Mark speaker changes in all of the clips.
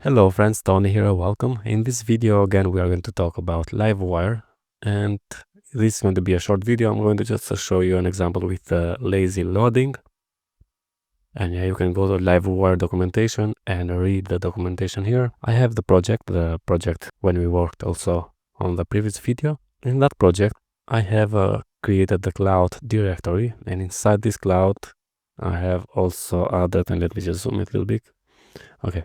Speaker 1: Hello friends, Tony here, welcome. In this video again we are going to talk about Livewire, and this is going to be a short video. I'm going to just show you an example with lazy loading. And yeah, you can go to Livewire documentation and read the documentation here. I have the project when we worked also on the previous video. In that project I have created the cloud directory, and inside this cloud I have also added, and let me just zoom it a little bit. Okay.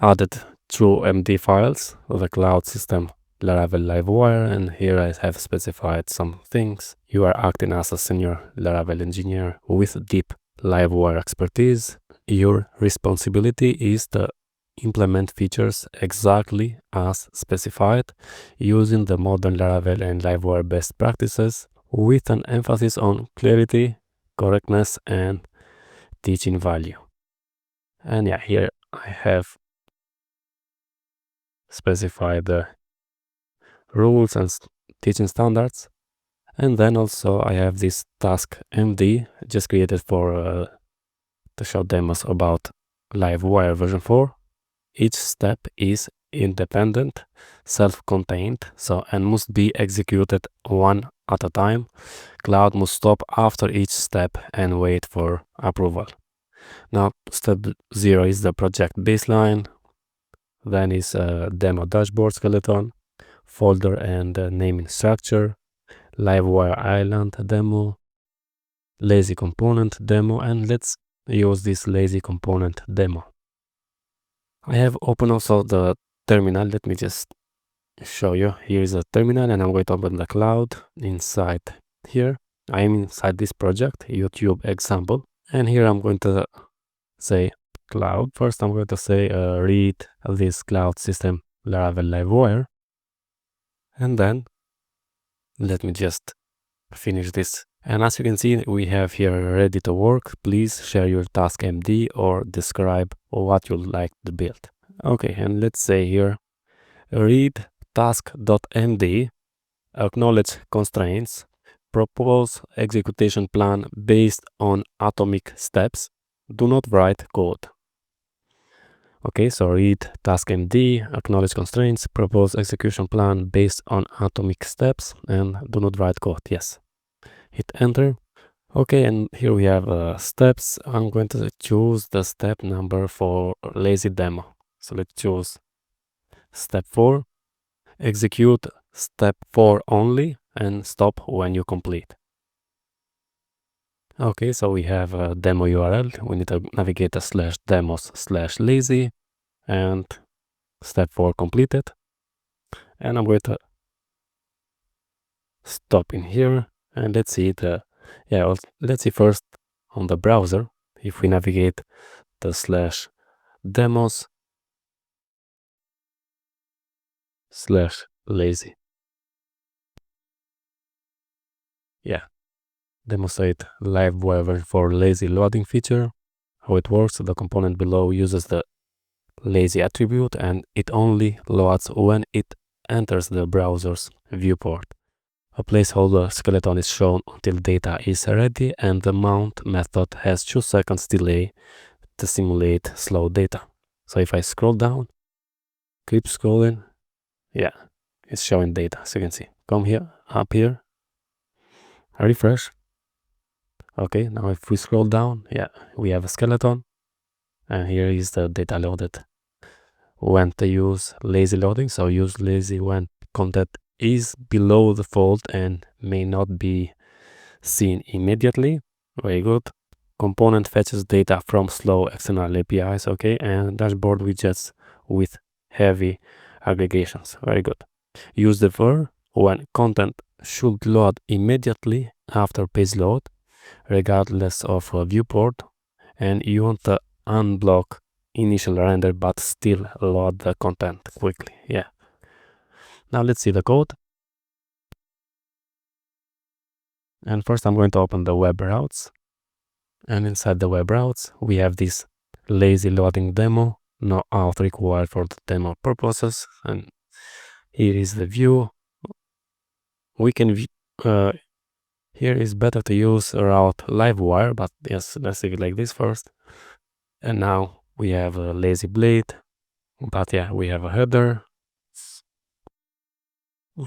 Speaker 1: Added through MD files of the cloud system Laravel Livewire, and here I have specified some things. You are acting as a senior Laravel engineer with deep Livewire expertise. Your responsibility is to implement features exactly as specified using the modern Laravel and Livewire best practices, with an emphasis on clarity, correctness, and teaching value. And yeah, here I have specify the rules and teaching standards. And then also I have this task MD just created for to show demos about Livewire version 4. Each step is independent, self-contained, and must be executed one at a time. Cloud must stop after each step and wait for approval. Now step 0 is the project baseline. Then is a demo dashboard skeleton, folder and naming structure, Livewire island demo, lazy component demo, and let's use this lazy component demo. I have opened also the terminal. Let me just show you. Here is a terminal, and I'm going to open the cloud inside here. I am inside this project, YouTube example, and here I'm going to say cloud. First I'm going to say read this cloud system Laravel Livewire, and then let me just finish this. And as you can see, we have here ready to work. Please share your task MD or describe what you'd like to build. Okay, and let's say here read task.md, acknowledge constraints, propose execution plan based on atomic steps, do not write code. Okay, so read task MD, acknowledge constraints, propose execution plan based on atomic steps, and do not write code. Yes. Hit enter. Okay, and here we have steps. I'm going to choose the step number for lazy demo. So let's choose step 4. Execute step 4 only and stop when you complete. Okay, so we have a demo URL. We need to navigate to /demos/lazy and step 4 completed. And I'm going to stop in here, and let's see let's see first on the browser if we navigate the /demos/lazy. Yeah, demonstrate Livewire for lazy loading feature. How it works: the component below uses the lazy attribute, and it only loads when it enters the browser's viewport. A placeholder skeleton is shown until data is ready, and the mount method has 2 seconds delay to simulate slow data. So if I scroll down, keep scrolling, yeah, it's showing data. So you can see, come here, up here, refresh. Okay, now if we scroll down, yeah, we have a skeleton, and here is the data loaded. When to use lazy loading: so use lazy when content is below the fold and may not be seen immediately. Very good. Component fetches data from slow external APIs. Okay, and dashboard widgets with heavy aggregations. Very good. Use the var when content should load immediately after page load, regardless of a viewport, and you want to unblock initial render but still load the content quickly. Yeah. Now let's see the code. And first I'm going to open the web routes, and inside the web routes we have this lazy loading demo, no auth required for the demo purposes. And here is the view. We can here is better to use route Livewire, but yes, let's see it like this first. And now we have a lazy blade, But yeah, we have a header.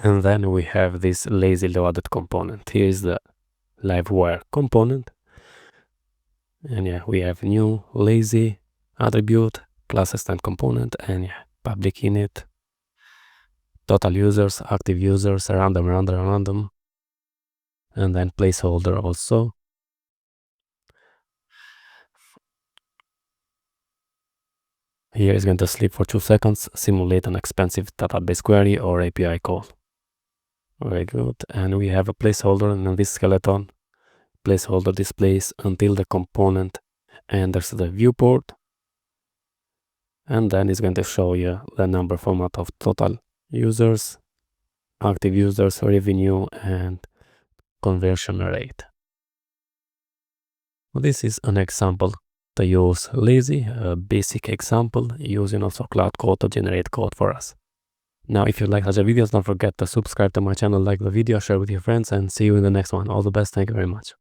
Speaker 1: And then we have this lazy loaded component. Here is the Livewire component. And yeah, we have new lazy attribute, class extend component, and yeah, public init, total users, active users, random, and then placeholder also. Here is going to sleep for 2 seconds, simulate an expensive database query or API call. Very good. And we have a placeholder, and in this skeleton, placeholder displays until the component enters the viewport. And then it's going to show you the number format of total users, active users, revenue, and conversion rate. This is an example to use lazy, a basic example using also Claude Code to generate code for us. Now, if you like such videos, don't forget to subscribe to my channel, like the video, share with your friends, and see you in the next one. All the best. Thank you very much.